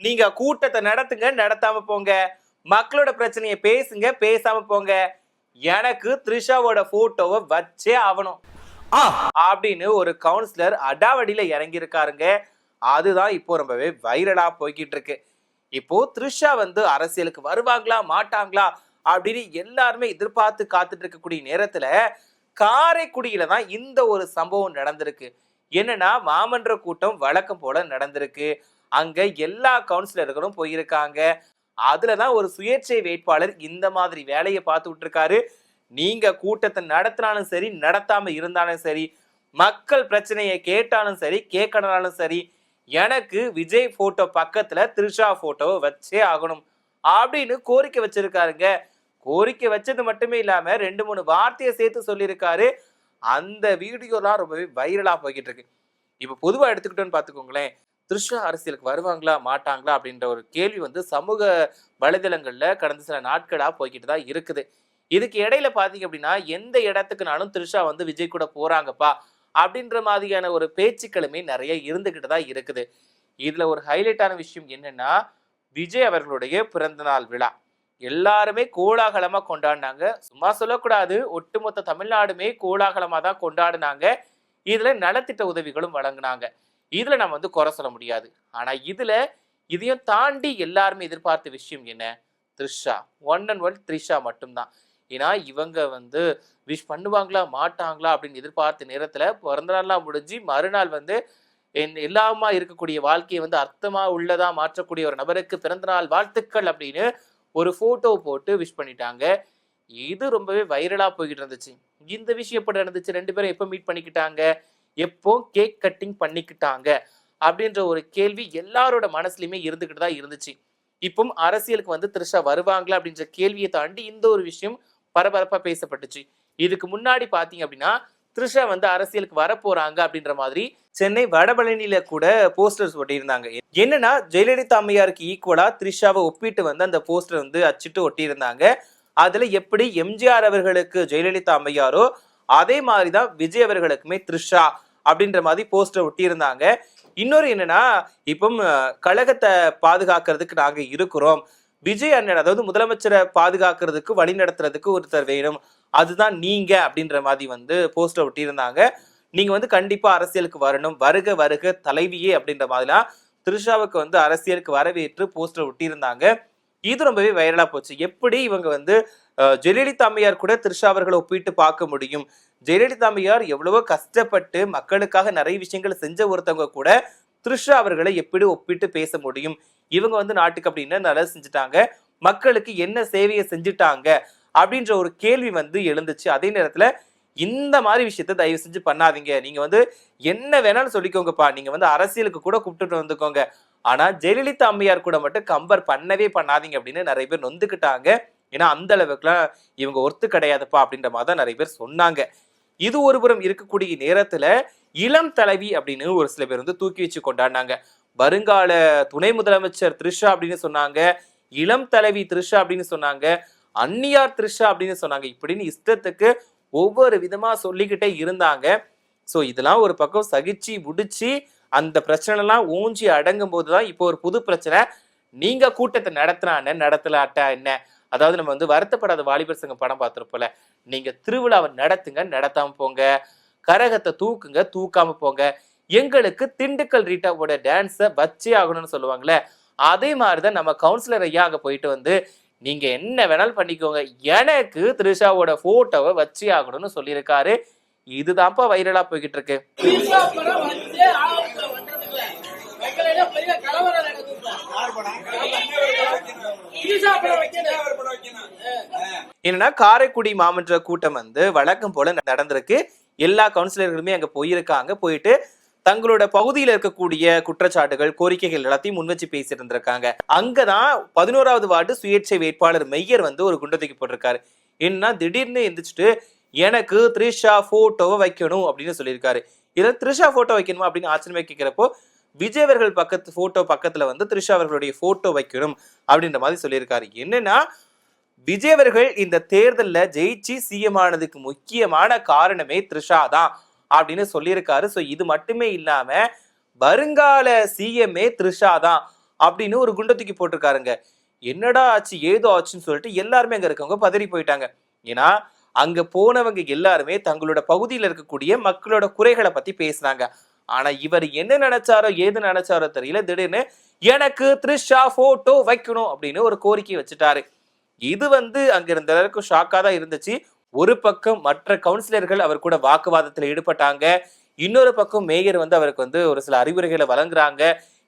நீங்க கூட்டத்தை நடத்துங்க, நடத்தாம போங்க. மக்களோட பிரச்சனையை பேசுங்க, பேசாம போங்க. எனக்கு த்ரிஷாவோட போட்டோவை வச்சே ஆகணும் அப்படின்னு ஒரு கவுன்சிலர் அடாவடியில இறங்கி இருக்காருங்க. அதுதான் இப்போ ரொம்பவே வைரலா போய்கிட்டு இருக்கு. இப்போ த்ரிஷா வந்து அரசியலுக்கு வருவாங்களா மாட்டாங்களா அப்படின்னு எல்லாருமே எதிர்பார்த்து காத்துட்டு இருக்கக்கூடிய நேரத்துல காரைக்குடியில தான் இந்த ஒரு சம்பவம் நடந்திருக்கு. என்னன்னா மாமன்ற கூட்டம் வழக்கம் போல நடந்திருக்கு. அங்க எல்லா கவுன்சிலர்களும் போயிருக்காங்க. அதுலதான் ஒரு சுயேட்சை வேட்பாளர் இந்த மாதிரி வேலையை பார்த்துட்டு இருக்காரு. நீங்க கூட்டத்தை நடத்தினாலும் சரி, நடத்தாம இருந்தாலும் சரி, மக்கள் பிரச்சனையை கேட்டாலும் சரி, கேட்கனாலும் சரி, எனக்கு விஜய் போட்டோ பக்கத்துல த்ரிஷா போட்டோவை வச்சே ஆகணும் அப்படின்னு கோரிக்கை வச்சிருக்காருங்க. கோரிக்கை வச்சது மட்டுமே இல்லாம 2-3 வார்த்தையை சேர்த்து சொல்லியிருக்காரு. அந்த வீடியோலாம் ரொம்பவே வைரலா போய்கிட்டு இருக்கு. இப்ப பொதுவா எடுத்துக்கிட்டோன்னு பாத்துக்கோங்களேன், த்ரிஷா அரசியலுக்கு வருவாங்களா மாட்டாங்களா அப்படின்ற ஒரு கேள்வி வந்து சமூக வலைதளங்கள்ல கடந்த சில நாட்களா போய்கிட்டு தான் இருக்குது. இதுக்கு இடையில பாத்தீங்க அப்படின்னா எந்த இடத்துக்குனாலும் த்ரிஷா வந்து விஜய் கூட போறாங்கப்பா அப்படின்ற மாதிரியான ஒரு பேச்சுக்களுமே நிறைய இருந்துகிட்டு தான் இருக்குது. இதுல ஒரு ஹைலைட்டான விஷயம் என்னன்னா, விஜய் அவர்களுடைய பிறந்த நாள் விழா எல்லாருமே கோலாகலமா கொண்டாடினாங்க. சும்மா சொல்லக்கூடாது, ஒட்டுமொத்த தமிழ்நாடுமே கோலாகலமா தான் கொண்டாடினாங்க. இதுல நலத்திட்ட உதவிகளும் வழங்கினாங்க. இதுல நம்ம வந்து குறை சொல்ல முடியாது. ஆனா இதுல இதையும் தாண்டி எல்லாருமே எதிர்பார்த்த விஷயம் என்ன? Trisha, one and one Trisha மட்டும்தான். ஏன்னா இவங்க வந்து விஷ் பண்ணுவாங்களா மாட்டாங்களா அப்படின்னு எதிர்பார்த்த நேரத்துல பிறந்த நாள்லாம் முடிஞ்சு மறுநாள் வந்து எல்லாமா இருக்கக்கூடிய வாழ்க்கையை வந்து அர்த்தமா உள்ளதா மாற்றக்கூடிய ஒரு நபருக்கு பிறந்தநாள் வாழ்த்துக்கள் அப்படின்னு ஒரு போட்டோ போட்டு விஷ் பண்ணிட்டாங்க. இது ரொம்பவே வைரலா போய்கிட்டு இருந்துச்சு. இந்த விஷயம் எப்படி நடந்துச்சு? 2 பேரும் எப்போ மீட் பண்ணிக்கிட்டாங்க? எப்போ கேக் கட்டிங் பண்ணிக்கிட்டாங்க அப்படின்ற ஒரு கேள்வி எல்லாரோட மனசுலயுமே இருந்துகிட்டு தான் இருந்துச்சு. இப்போ அரசியலுக்கு வந்து த்ரிஷா வருவாங்களா அப்படின்ற கேள்வியை தாண்டி இந்த ஒரு விஷயம் பரபரப்பா பேசப்பட்டுச்சு. இதுக்கு முன்னாடி பாத்தீங்க அப்படின்னா த்ரிஷா வந்து அரசியலுக்கு வர போறாங்க அப்படின்ற மாதிரி சென்னை வடபழனியில கூட போஸ்டர்ஸ் ஒட்டியிருந்தாங்க. என்னன்னா ஜெயலலிதா அம்மையாருக்கு ஈக்குவலா த்ரிஷாவை ஒப்பிட்டு வந்து அந்த போஸ்டர் வந்து அச்சிட்டு ஒட்டியிருந்தாங்க. அதுல எப்படி எம்ஜிஆர் அவர்களுக்கு ஜெயலலிதா அம்மையாரோ அதே மாதிரிதான் விஜய் அவர்களுக்குமே த்ரிஷா அப்படின்ற மாதிரி போஸ்டர் ஒட்டியிருந்தாங்க. இன்னொரு என்னன்னா, இப்போ கழகத்தை பாதுகாக்கிறதுக்கு நாங்க இருக்கிறோம், விஜய் அண்ணன் அதாவது முதலமைச்சரை பாதுகாக்கிறதுக்கு வழி நடத்துறதுக்கு ஒருத்தர் வேணும், அதுதான் நீங்க அப்படின்ற மாதிரி வந்து போஸ்டர் ஒட்டியிருந்தாங்க. நீங்க வந்து கண்டிப்பா அரசியலுக்கு வரணும், வருக வருக தலைவியே அப்படின்ற மாதிரிலாம் த்ரிஷாவுக்கு வந்து அரசியலுக்கு வரவேற்று போஸ்டர் ஒட்டியிருந்தாங்க. இது ரொம்பவே வைரலா போச்சு. எப்படி இவங்க வந்து ஜெயலலிதா அம்மையார் கூட த்ரிஷா அவர்களை ஒப்பிட்டு பார்க்க முடியும்? ஜெயலலிதா அம்மையார் எவ்வளவோ கஷ்டப்பட்டு மக்களுக்காக நிறைய விஷயங்களை செஞ்ச ஒருத்தவங்க கூட த்ரிஷா அவர்களை எப்படி ஒப்பிட்டு பேச முடியும்? இவங்க வந்து நாட்டுக்கு அப்படின்னு நல்லது செஞ்சுட்டாங்க, மக்களுக்கு என்ன சேவையை செஞ்சுட்டாங்க அப்படின்ற ஒரு கேள்வி வந்து எழுந்துச்சு. அதே நேரத்துல இந்த மாதிரி விஷயத்த தயவு செஞ்சு பண்ணாதீங்க. நீங்க வந்து என்ன வேணாலும் சொல்லிக்கோங்கப்பா, நீங்க வந்து அரசியலுக்கு கூட கூப்பிட்டு வந்துக்கோங்க, ஆனா ஜெயலலிதா அம்மையார் கூட மட்டும் கம்பேர் பண்ணவே பண்ணாதீங்க அப்படின்னு நிறைய பேர் நொந்துக்கிட்டாங்க. ஏன்னா அந்த அளவுக்குலாம் இவங்க ஒர்த்து கிடையாதுப்பா அப்படின்ற மாதிரி தான் நிறைய பேர் சொன்னாங்க. இது ஒருபுறம் இருக்கக்கூடிய நேரத்துல இளம் தலைவி அப்படின்னு ஒரு சில பேர் வந்து தூக்கி வச்சு கொண்டாடினாங்க. வருங்கால துணை முதலமைச்சர் த்ரிஷா அப்படின்னு சொன்னாங்க, இளம் தலைவி த்ரிஷா அப்படின்னு சொன்னாங்க, அந்நியார் த்ரிஷா அப்படின்னு சொன்னாங்க. இப்படின்னு இஷ்டத்துக்கு ஒவ்வொரு விதமா சொல்லிக்கிட்டே இருந்தாங்க. ஸோ இதெல்லாம் ஒரு பக்கம் சகிச்சு முடிச்சு அந்த பிரச்சனை எல்லாம் ஊஞ்சி அடங்கும் போதுதான் இப்போ ஒரு புது பிரச்சனை. நீங்க கூட்டத்தை நடத்தினா நடத்தலாட்டா என்ன? அதாவது நம்ம வந்து வருத்தப்படாத வாலிபர் சங்கம் படம் பார்த்திருப்போம்ல, நீங்க திருவிழாவை நடத்துங்க, நடத்தாம போங்க, கரகத்தை தூக்குங்க, தூக்காம போங்க, எங்களுக்கு திண்டுக்கல் ரீட்டாவோட டான்ஸை வச்சே ஆகணும்னு சொல்லுவாங்களே, அதே மாதிரிதான் நம்ம கவுன்சிலர் ஐயா அங்க போயிட்டு வந்து நீங்க என்ன வேணாலும் பண்ணிக்கோங்க, எனக்கு த்ரிஷாவோட போட்டோவை வச்சே ஆகணும்னு சொல்லியிருக்காரு. இதுதான்ப்பா வைரலா போய்கிட்டு இருக்கு. என்னன்னா காரைக்குடி மாமன்ற கூட்டம் வந்து வழக்கம் போல நடந்திருக்கு. எல்லா கவுன்சிலர்களுமே அங்க போயிருக்காங்க. போயிட்டு தங்களோட பகுதியில் இருக்கக்கூடிய குற்றச்சாட்டுகள் கோரிக்கைகள் எல்லாத்தையும் முன் வச்சு பேசிட்டு இருந்திருக்காங்க. அங்கதான் 11வது வார்டு சுயேட்சை வேட்பாளர் மெய்யர் வந்து ஒரு குண்டை தூக்கி போட்டிருக்காரு. என்ன திடீர்னு எந்திரிச்சிட்டு எனக்கு த்ரிஷா போட்டோவை வைக்கணும் அப்படின்னு சொல்லியிருக்காரு. இதுல த்ரிஷா போட்டோ வைக்கணுமா அப்படின்னு ஆச்சரியமா கேட்கிறப்போ விஜய் அவர்கள் போட்டோ பக்கத்துல வந்து த்ரிஷா அவர்களுடைய போட்டோ வைக்கணும் அப்படின்ற மாதிரி சொல்லியிருக்காரு. என்னன்னா விஜய் அவர்கள் இந்த தேர்தல்ல ஜெயிச்சு சிஎம் ஆனதுக்கு முக்கியமான காரணமே த்ரிஷா தான் அப்படின்னு சொல்லியிருக்காரு. ஸோ இது மட்டுமே இல்லாம வருங்கால சிஎம்ஏ த்ரிஷா தான் அப்படின்னு ஒரு குண்டை தூக்கி போட்டிருக்காருங்க. என்னடா ஆச்சு ஏதோ ஆச்சுன்னு சொல்லிட்டு எல்லாருமே அங்க இருக்கவங்க பதறி போயிட்டாங்க. ஏன்னா அங்க போனவங்க எல்லாருமே தங்களோட பகுதியில் இருக்கக்கூடிய மக்களோட குறைகளை பத்தி பேசினாங்க. ஆனா இவர் என்ன நினைச்சாரோ ஏது நினைச்சாரோ தெரியல, திடீர்னு எனக்கு த்ரிஷா போட்டோ வைக்கணும் அப்படின்னு ஒரு கோரிக்கை வச்சுட்டாரு. இது அங்க இருந்த எல்லாருக்கும் ஷாக்கா தான் இருந்துச்சு. ஒரு பக்கம் மற்ற கவுன்சிலர்கள் அவர் கூட வாக்குவாதத்துல ஈடுபட்டாங்க. இன்னொரு பக்கம் மேயர் அவருக்கு ஒரு சில அறிவுரைகளை வழங்குறாங்க.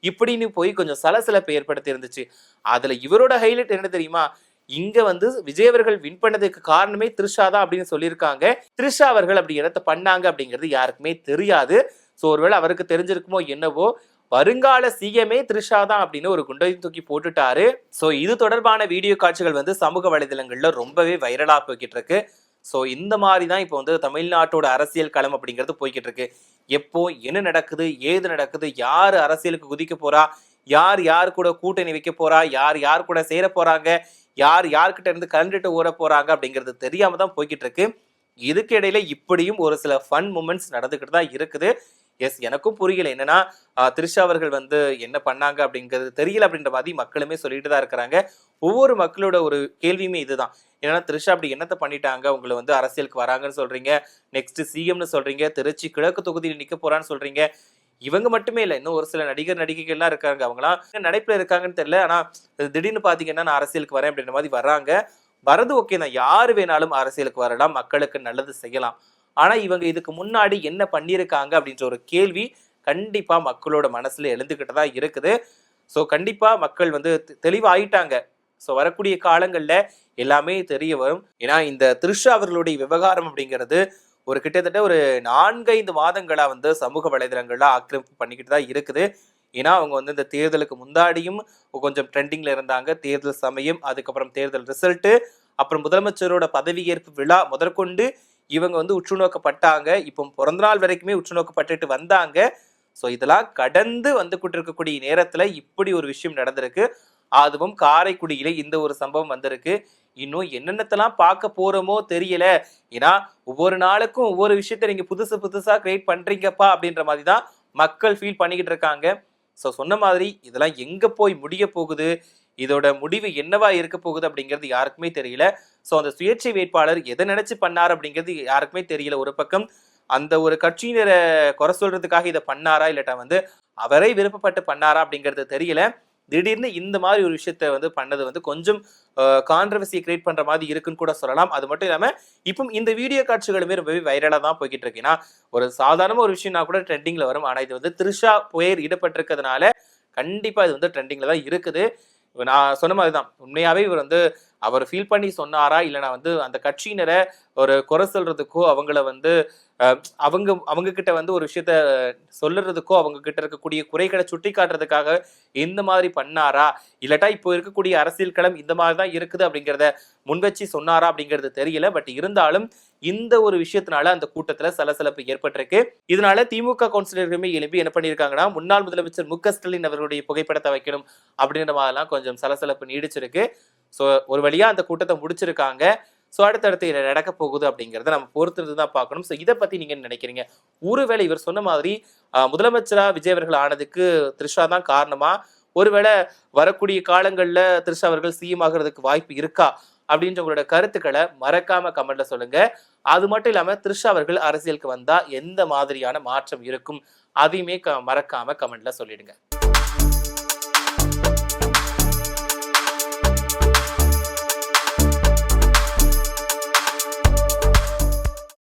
இப்படின்னு போய் கொஞ்சம் சலசலப்பை ஏற்படுத்தி இருந்துச்சு. அதுல இவரோட ஹைலைட் என்ன தெரியுமா? இங்க விஜய் அவர்கள் வின் பண்ணதுக்கு காரணமே த்ரிஷா தான் அப்படின்னு சொல்லியிருக்காங்க. த்ரிஷா அவர்கள் அப்படி இடத்த பண்ணாங்க அப்படிங்கிறது யாருக்குமே தெரியாது. சோ ஒருவேளை அவருக்கு தெரிஞ்சிருக்குமோ என்னவோ, வருங்கால சிஎம்ஏ த்ரிஷா தான் அப்படின்னு ஒரு குண்டை தூக்கி போட்டுட்டாரு. சோ இது தொடர்பான வீடியோ காட்சிகள் சமூக வலைதளங்கள்ல ரொம்பவே வைரலா போய்கிட்டு இருக்கு. சோ இந்த மாதிரி தான் இப்போ தமிழ்நாட்டோட அரசியல் களம் அப்படிங்கிறது போய்கிட்டு இருக்கு. எப்போ என்ன நடக்குது, ஏது நடக்குது, யாரு அரசியலுக்கு குதிக்க போறா, யார் யார் கூட கூட்டணி வைக்க போறா, யார் யார் கூட சேர போறாங்க, யார் யார்கிட்ட இருந்து கலந்துட்டு ஓட போறாங்க அப்படிங்கிறது தெரியாம தான் போய்கிட்டு இருக்கு. இதுக்கு இடையில இப்படியும் ஒரு சில ஃபன் மூமெண்ட்ஸ் நடந்துகிட்டு தான் இருக்குது. எஸ், எனக்கும் புரியல. என்னன்னா த்ரிஷா அவர்கள் என்ன பண்ணாங்க அப்படிங்கிறது தெரியல அப்படின்ற மாதிரி மக்களுமே சொல்லிட்டு தான் இருக்கிறாங்க. ஒவ்வொரு மக்களோட ஒரு கேள்வியுமே இதுதான். ஏன்னா த்ரிஷா அப்படி என்னத்தை பண்ணிட்டாங்க, உங்களை அரசியலுக்கு வராங்கன்னு சொல்றீங்க, நெக்ஸ்ட் சிஎம்னு சொல்றீங்க, திருச்சி கிழக்கு தொகுதியில் நிக்க போறான்னு சொல்றீங்க. இவங்க மட்டுமே இல்ல, இன்னும் ஒரு சில நடிகர் நடிகைகள்லாம் இருக்காங்க. அவங்களாம் நடிப்புல இருக்காங்கன்னு தெரியல. ஆனா திடீர்னு பாத்தீங்கன்னா நான் அரசியலுக்கு வரேன் அப்படின்ற மாதிரி வர்றாங்க. வரது ஓகே தான், யாரு வேணாலும் அரசியலுக்கு வரலாம், மக்களுக்கு நல்லது செய்யலாம். ஆனா இவங்க இதுக்கு முன்னாடி என்ன பண்ணியிருக்காங்க அப்படின்ற ஒரு கேள்வி கண்டிப்பா மக்களோட மனசுல எழுந்துகிட்டு தான் இருக்குது. ஸோ கண்டிப்பா மக்கள் தெளிவாயிட்டாங்க. ஸோ வரக்கூடிய காலங்கள்ல எல்லாமே தெரிய வரும். ஏன்னா இந்த த்ரிஷா அவர்களுடைய விவகாரம் அப்படிங்கிறது ஒரு கிட்டத்தட்ட ஒரு 4-5 மாதங்களா சமூக வலைதளங்கள்ல ஆக்கிரமிப்பு பண்ணிக்கிட்டு தான் இருக்குது. ஏன்னா அவங்க இந்த தேர்தலுக்கு முன்னாடியும் கொஞ்சம் ட்ரெண்டிங்ல இருந்தாங்க. தேர்தல் சமயம், அதுக்கப்புறம் தேர்தல் ரிசல்ட்டு, அப்புறம் முதலமைச்சரோட பதவியேற்பு விழா முதற்கொண்டு இவங்க உற்றுநோக்கப்பட்டாங்க. இப்போ பிறந்தநாள் வரைக்குமே உற்றுநோக்கப்பட்டுட்டு வந்தாங்க. ஸோ இதெல்லாம் கடந்து வந்துகிட்டு இருக்கக்கூடிய நேரத்துல இப்படி ஒரு விஷயம் நடந்திருக்கு. அதுவும் காரைக்குடியில இந்த ஒரு சம்பவம் வந்திருக்கு. இன்னும் என்னென்னத்தெல்லாம் பார்க்க போறோமோ தெரியல. ஏன்னா ஒவ்வொரு நாளுக்கும் ஒவ்வொரு விஷயத்த நீங்க புதுசு புதுசா கிரியேட் பண்றீங்கப்பா அப்படின்ற மாதிரி தான் மக்கள் ஃபீல் பண்ணிக்கிட்டு இருக்காங்க. ஸோ சொன்ன மாதிரி இதெல்லாம் எங்க போய் முடிய போகுது, இதோட முடிவு என்னவா இருக்க போகுது அப்படிங்கிறது யாருக்குமே தெரியல. ஸோ அந்த சுயேட்சை வேட்பாளர் எதை நினைச்சு பண்ணார் அப்படிங்கிறது யாருக்குமே தெரியல. ஒரு பக்கம் அந்த ஒரு கட்சியினரை குறை சொல்றதுக்காக இதை பண்ணாரா, இல்லாட்டா அவரே விருப்பப்பட்டு பண்ணாரா அப்படிங்கிறது தெரியல. திடீர்னு இந்த மாதிரி ஒரு விஷயத்த பண்ணது கொஞ்சம் கான்ட்ரவர்சியை கிரியேட் பண்ற மாதிரி இருக்குன்னு கூட சொல்லலாம். அது மட்டும் இல்லாம இப்போ இந்த வீடியோ காட்சிகளுமே ரொம்பவே வைரலா தான் போய்கிட்டு இருக்கு. ஏன்னா ஒரு சாதாரண ஒரு விஷயம்னா கூட ட்ரெண்டிங்ல வரும். ஆனா இது த்ரிஷா புயல் ஈடுபட்டிருக்கிறதுனால கண்டிப்பா இது ட்ரெண்டிங்ல தான் இருக்குது. நான் சொன்ன மாதிரிதான், உண்மையாவே இவர் அவர் ஃபீல் பண்ணி சொன்னாரா, இல்லைனா அந்த கட்சியினரை ஒரு குறை சொல்றதுக்கோ, அவங்கள அவங்க கிட்ட ஒரு விஷயத்த சொல்லுறதுக்கோ, அவங்க கிட்ட இருக்கக்கூடிய குறைகளை சுட்டி காட்டுறதுக்காக இந்த மாதிரி பண்ணாரா, இல்லாட்டா இப்போ இருக்கக்கூடிய அரசியல் களம் இந்த மாதிரி தான் இருக்குது அப்படிங்கிறத முன்வச்சு சொன்னாரா அப்படிங்கிறது தெரியல. பட் இருந்தாலும் இந்த ஒரு விஷயத்தினால அந்த கூட்டத்துல சலசலப்பு ஏற்பட்டிருக்கு. இதனால திமுக கவுன்சிலர்களுமே எழுப்பி என்ன பண்ணியிருக்காங்கன்னா, முன்னாள் முதலமைச்சர் மு.க. ஸ்டாலின் அவர்களுடைய புகைப்படத்தை வைக்கணும் அப்படின்ற மாதிரிலாம் கொஞ்சம் சலசலப்பு நீடிச்சிருக்கு. ஸோ ஒரு வழியா அந்த கூட்டத்தை முடிச்சிருக்காங்க. ஸோ அடுத்தடுத்து என்ன நடக்க போகுது அப்படிங்கிறத நம்ம பொறுத்திருந்து தான் பார்க்கணும். ஸோ இதை பத்தி நீங்க என்ன நினைக்கிறீங்க? ஒருவேளை இவர் சொன்ன மாதிரி முதலமைச்சரா விஜய் அவர்கள் ஆனதுக்கு த்ரிஷா தான் காரணமா? ஒருவேளை வரக்கூடிய காலங்கள்ல த்ரிஷா அவர்கள் சிஎம் ஆகிறதுக்கு வாய்ப்பு இருக்கா அப்படின்ற உங்களோட கருத்துக்களை மறக்காம கமெண்ட்ல சொல்லுங்க. அது மட்டும் இல்லாம த்ரிஷா அவர்கள் அரசியலுக்கு வந்தா எந்த மாதிரியான மாற்றம் இருக்கும் அதையுமே மறக்காம கமெண்ட்ல சொல்லிடுங்க.